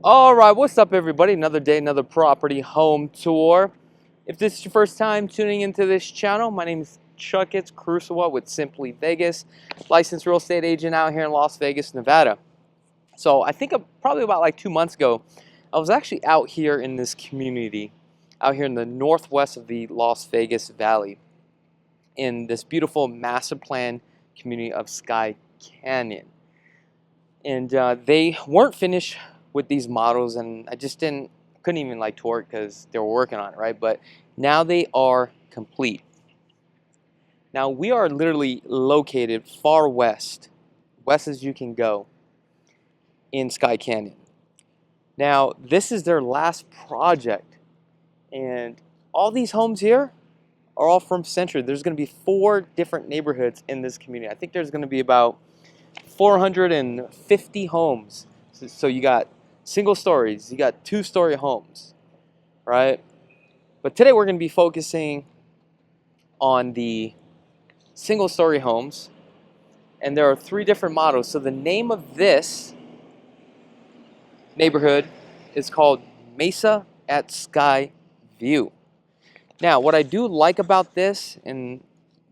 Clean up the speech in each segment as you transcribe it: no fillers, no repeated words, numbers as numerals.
All right, what's up, everybody? Another day, another property home tour. If this is your first time tuning into this channel, my name is Chakits Krulsawat with Simply Vegas, licensed real estate agent out here in Las Vegas, Nevada. So I think probably about like 2 months ago, I was actually out here in this community, out here in the northwest of the Las Vegas Valley, in this beautiful master plan community of Skye Canyon. And they weren't finished with these models, and I just couldn't even like tour it because they were working on it, right? But now they are complete. Now we are literally located far west as you can go, in Skye Canyon. Now this is their last project, and all these homes here are all from Century. There's going to be 4 different neighborhoods in this community. I think there's going to be about 450 homes. So you got single stories, you got 2-story homes, right? But today we're going to be focusing on the single story homes, and there are 3 different models. So the name of this neighborhood is called Mesa at Skyeview. Now what I do like about this, and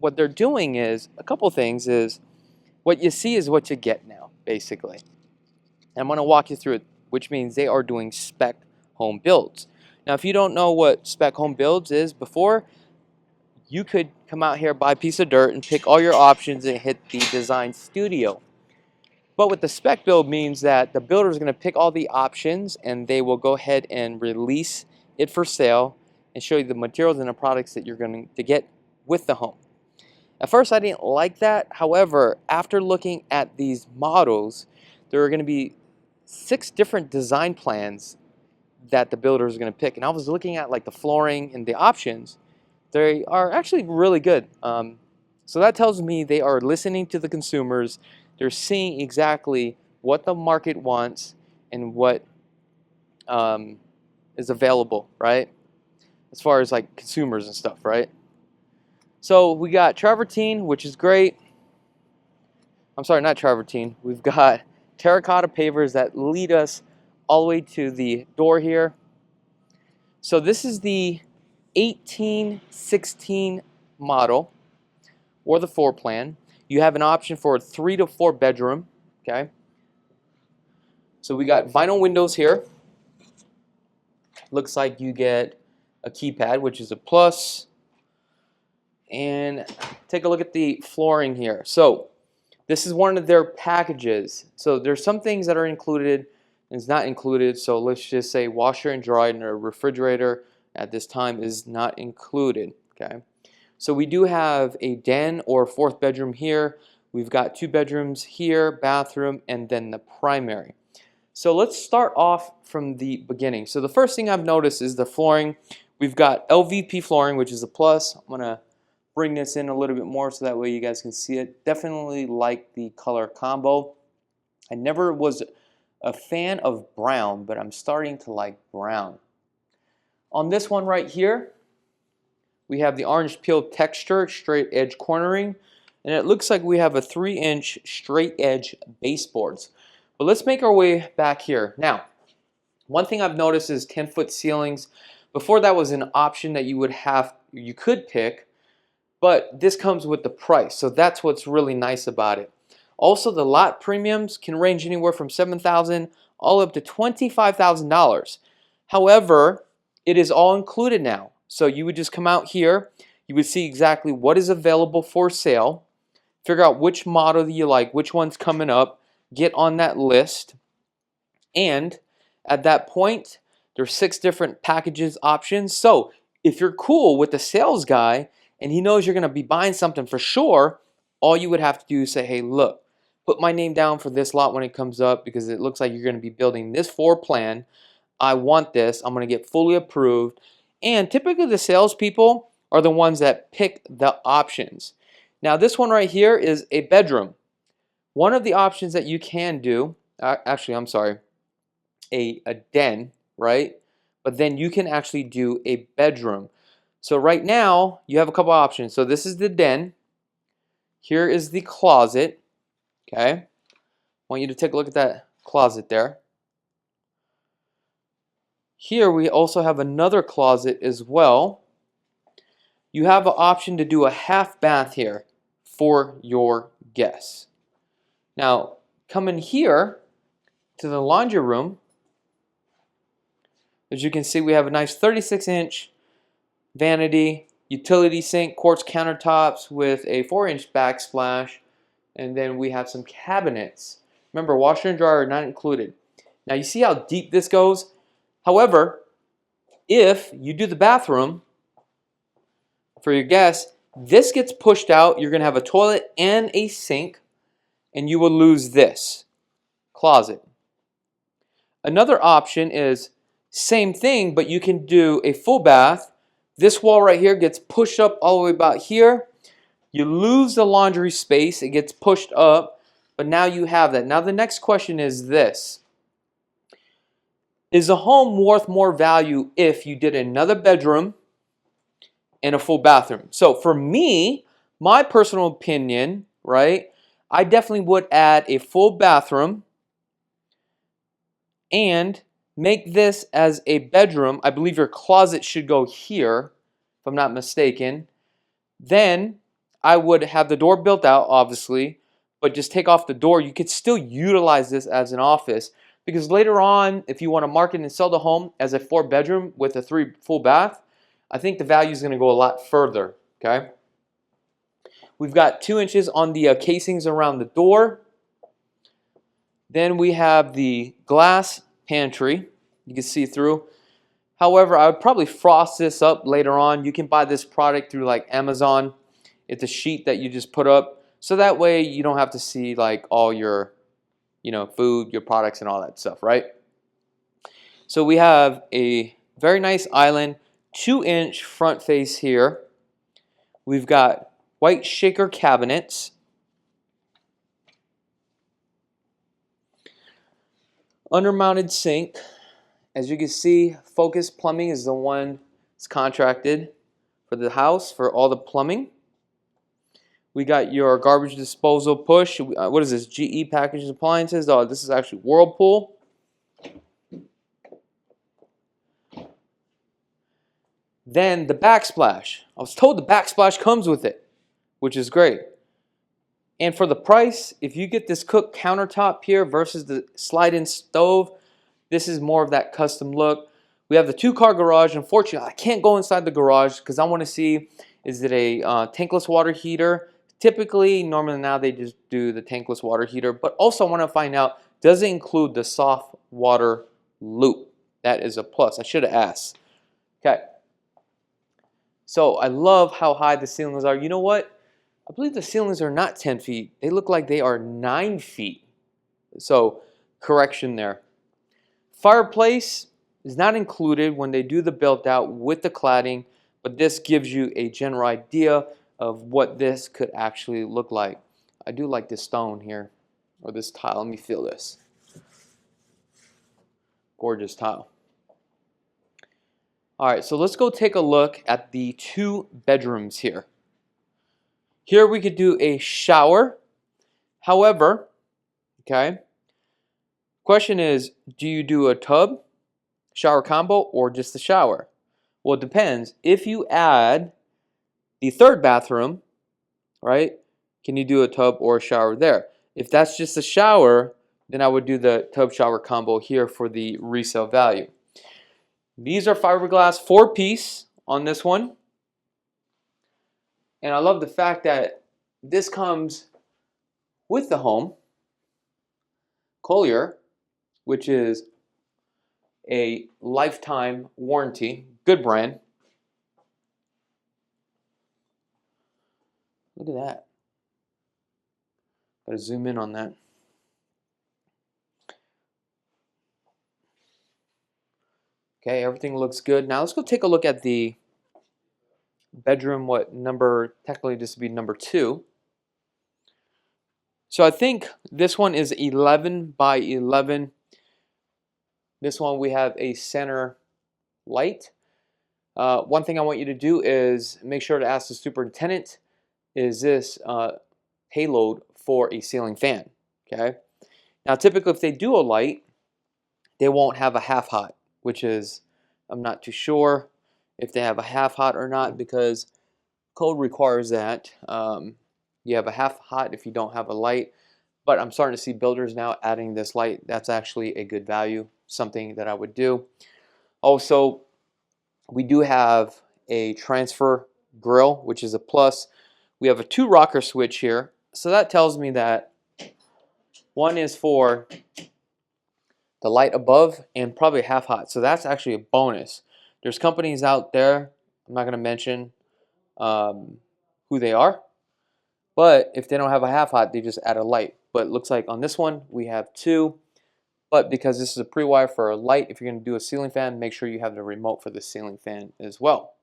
what they're doing is a couple things, is what you see is what you get now, basically. And I'm going to walk you through it, which means they are doing spec home builds. Now, if you don't know what spec home builds is, before, you could come out here, buy a piece of dirt, and pick all your options and hit the design studio. But with the spec build means that the builder is going to pick all the options, and they will go ahead and release it for sale and show you the materials and the products that you're going to get with the home. At first, I didn't like that. However, after looking at these models, there are going to be 6 different design plans that the builder is going to pick. And I was looking at like the flooring and the options. They are actually really good. So that tells me they are listening to the consumers. They're seeing exactly what the market wants and what is available, right? As far as like consumers and stuff, right? So we got travertine, which is great. I'm sorry, not travertine. We've got terracotta pavers that lead us all the way to the door here. So this is the 1816 model, or the floor plan. You have an option for a 3 to 4 bedroom. Okay. So we got vinyl windows here. Looks like you get a keypad, which is a plus. And take a look at the flooring here. So this is one of their packages. So there's some things that are included and is not included. So let's just say washer and dryer and a refrigerator at this time is not included. Okay. So we do have a den or 4th bedroom here. We've got 2 bedrooms here, bathroom, and then the primary. So let's start off from the beginning. So the first thing I've noticed is the flooring. We've got LVP flooring, which is a plus. I'm gonna bring this in a little bit more so that way you guys can see it. Definitely like the color combo. I never was a fan of brown, but I'm starting to like brown. On this one right here, we have the orange peel texture, straight edge cornering, and it looks like we have a 3-inch straight edge baseboards. But let's make our way back here. Now, one thing I've noticed is 10-foot ceilings. Before, that was an option that you could pick, but this comes with the price, so that's what's really nice about it. Also, the lot premiums can range anywhere from $7,000 all up to $25,000. However, it is all included now. So you would just come out here, you would see exactly what is available for sale, figure out which model you like, which one's coming up, get on that list, and at that point, there's 6 different packages options. So if you're cool with the sales guy, and he knows you're going to be buying something for sure, all you would have to do is say, hey, look, put my name down for this lot when it comes up because it looks like you're going to be building this floor plan. I want this. I'm going to get fully approved. And typically the salespeople are the ones that pick the options. Now this one right here is a bedroom. One of the options that you can do, actually I'm sorry, a den, right? But then you can actually do a bedroom. So right now, you have a couple options. So this is the den. Here is the closet. Okay. I want you to take a look at that closet there. Here we also have another closet as well. You have an option to do a half bath here for your guests. Now, coming here to the laundry room, as you can see, we have a nice 36-inch vanity, utility sink, quartz countertops with a 4-inch backsplash, and then we have some cabinets. Remember, washer and dryer are not included. Now you see how deep this goes? However, if you do the bathroom for your guests, this gets pushed out. You're going to have a toilet and a sink, and you will lose this closet. Another option is same thing, but you can do a full bath. This wall right here gets pushed up all the way about here. You lose the laundry space. It gets pushed up, but now you have that. Now the next question is this. Is a home worth more value if you did another bedroom and a full bathroom? So for me, my personal opinion, right, I definitely would add a full bathroom and make this as a bedroom. I believe your closet should go here, if I'm not mistaken. Then I would have the door built out, obviously, but just take off the door. You could still utilize this as an office, because later on, if you want to market and sell the home as a 4-bedroom with a 3 full bath, I think the value is going to go a lot further. Okay. We've got 2 inches on the casings around the door. Then we have the glass pantry. You can see through. However, I would probably frost this up later on. You can buy this product through like Amazon. It's a sheet that you just put up, so that way you don't have to see like all your, food, your products and all that stuff, right? So we have a very nice island, 2-inch front face here. We've got white shaker cabinets. Undermounted sink. As you can see, Focus Plumbing is the one that's contracted for the house for all the plumbing. We got your garbage disposal push. What is this? GE Packaged Appliances. Oh, this is actually Whirlpool. Then the backsplash. I was told the backsplash comes with it, which is great. And for the price, if you get this cook countertop here versus the slide-in stove, this is more of that custom look. We have the 2-car garage. Unfortunately, I can't go inside the garage because I want to see, is it a tankless water heater? Typically, normally now they just do the tankless water heater, but also I want to find out, does it include the soft water loop? That is a plus. I should have asked. Okay. So I love how high the ceilings are. You know what? I believe the ceilings are not 10 feet. They look like they are 9 feet. So correction there. Fireplace is not included when they do the built out with the cladding, but this gives you a general idea of what this could actually look like. I do like this stone here, or this tile. Let me feel this. Gorgeous tile. All right, so let's go take a look at the 2 bedrooms here. Here we could do a shower. However, okay, question is, do you do a tub, shower combo, or just the shower? Well, it depends. If you add the 3rd bathroom, right, can you do a tub or a shower there? If that's just a shower, then I would do the tub shower combo here for the resale value. These are fiberglass 4-piece on this one. And I love the fact that this comes with the home. Collier, which is a lifetime warranty, good brand. Look at that. Gotta zoom in on that. Okay, everything looks good. Now let's go take a look at the bedroom, what number, technically this would be number 2. So I think this one is 11 by 11. This one we have a center light. One thing I want you to do is make sure to ask the superintendent, is this payload for a ceiling fan? Okay. Now typically if they do a light, they won't have a half hot, which is I'm not too sure if they have a half hot or not, because code requires that you have a half hot if you don't have a light. But I'm starting to see builders now adding this light. That's actually a good value, something that I would do. Also, we do have a transfer grill, which is a plus. We have a 2 rocker switch here, so that tells me that one is for the light above and probably half hot, so that's actually a bonus. There's companies out there, I'm not going to mention who they are, but if they don't have a half hot, they just add a light. But it looks like on this one we have 2, but because this is a pre-wire for a light, if you're going to do a ceiling fan, make sure you have the remote for the ceiling fan as well.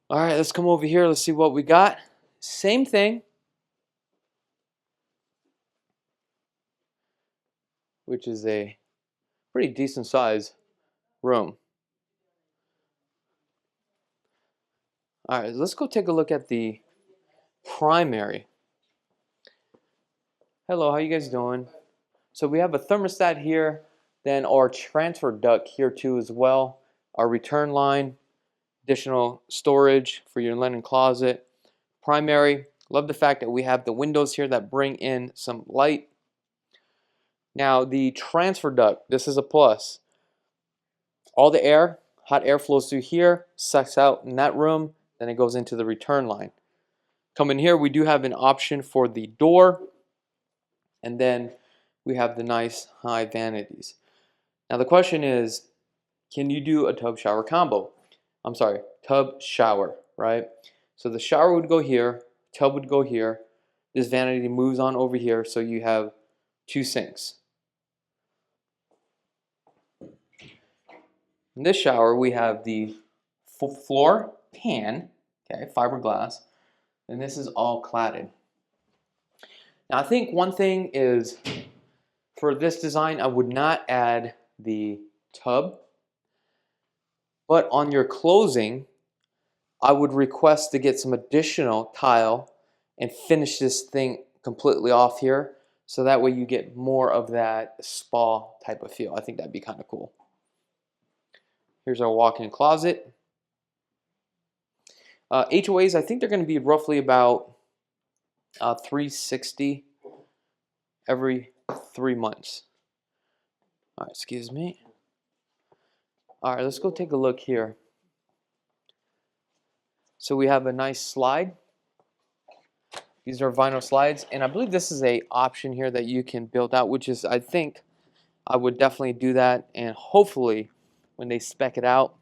All right, let's come over here. Let's see what we got. Same thing, which is a pretty decent size room. All right, let's go take a look at the primary. Hello, how you guys doing? So we have a thermostat here, then our transfer duct here too as well, our return line, additional storage for your linen closet. Primary, love the fact that we have the windows here that bring in some light. Now the transfer duct, this is a plus. All the air, hot air flows through here, sucks out in that room, then it goes into the return line. Come in here, we do have an option for the door, and then we have the nice high vanities. Now the question is, can you do a tub shower combo? I'm sorry, tub shower, right? So the shower would go here, tub would go here, this vanity moves on over here, so you have 2 sinks. In this shower, we have the floor pan, okay, fiberglass, and this is all cladded. Now I think one thing is, for this design, I would not add the tub, but on your closing, I would request to get some additional tile and finish this thing completely off here, so that way you get more of that spa type of feel. I think that'd be kind of cool. Here's our walk-in closet. HOAs, I think they're going to be roughly about $360 every 3 months. All right, excuse me. All right, let's go take a look here. So we have a nice slide. These are vinyl slides, and I believe this is a option here that you can build out, which is, I think I would definitely do that, and hopefully when they spec it out,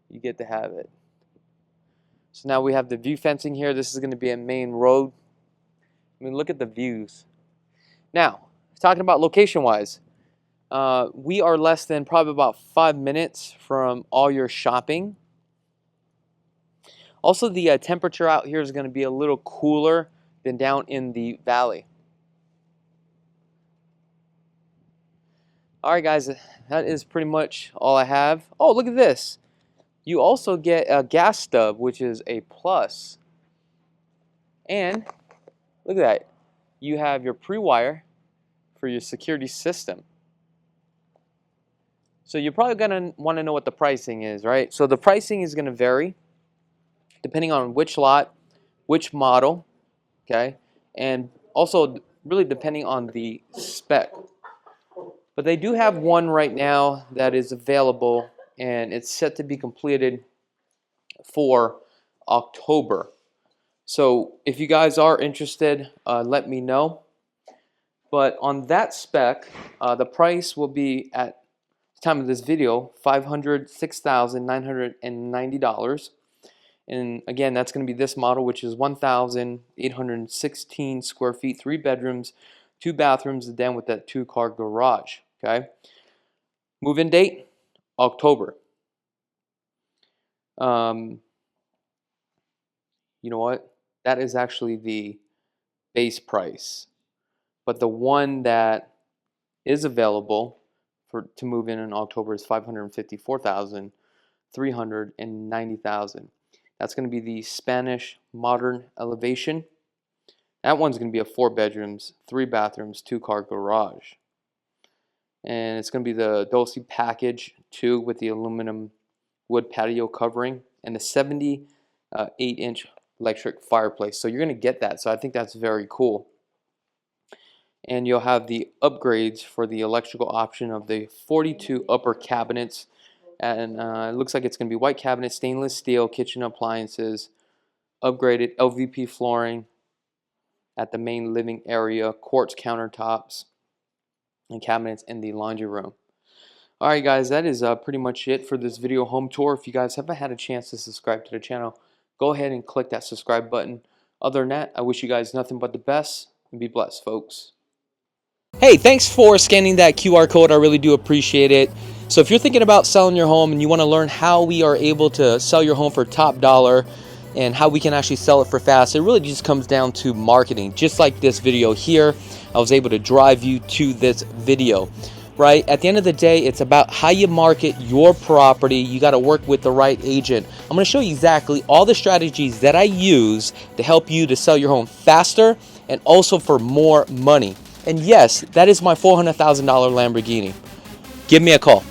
you get to have it. So now we have the view fencing here. This is going to be a main road. I mean, look at the views. Now, talking about location-wise, we are less than probably about 5 minutes from all your shopping. Also, the temperature out here is going to be a little cooler than down in the valley. All right, guys, that is pretty much all I have. Oh, look at this. You also get a gas stub, which is a plus. And look at that. You have your pre-wire for your security system. So you're probably going to want to know what the pricing is, right? So the pricing is going to vary depending on which lot, which model, okay? And also really depending on the spec. But they do have one right now that is available, and it's set to be completed for October. So if you guys are interested, let me know. But on that spec, the price will be, at the time of this video, $506,990. And again, that's going to be this model, which is 1,816 square feet, 3 bedrooms, 2 bathrooms, and then with that 2-car garage. Okay. Move-in date, October. You know what? That is actually the base price. But the one that is available to move in October is $554,390,000. That's going to be the Spanish modern elevation. That one's going to be a 4 bedrooms, 3 bathrooms, 2-car garage. and it's going to be the Dulce package 2 with the aluminum wood patio covering and the 78-inch electric fireplace. So you're going to get that. So I think that's very cool. And you'll have the upgrades for the electrical option of the 42 upper cabinets, and it looks like it's going to be white cabinets, stainless steel kitchen appliances, upgraded LVP flooring at the main living area, quartz countertops and cabinets in the laundry room. Alright guys, that is pretty much it for this video home tour. If you guys haven't had a chance to subscribe to the channel, go ahead and click that subscribe button. Other than that, I wish you guys nothing but the best, and be blessed, folks. Hey, thanks for scanning that QR code. I really do appreciate it. So if you're thinking about selling your home and you want to learn how we are able to sell your home for top dollar and how we can actually sell it for fast, it really just comes down to marketing. Just like this video here, I was able to drive you to this video. Right? At the end of the day, it's about how you market your property. You got to work with the right agent. I'm going to show you exactly all the strategies that I use to help you to sell your home faster and also for more money. And yes, that is my $400,000 Lamborghini. Give me a call.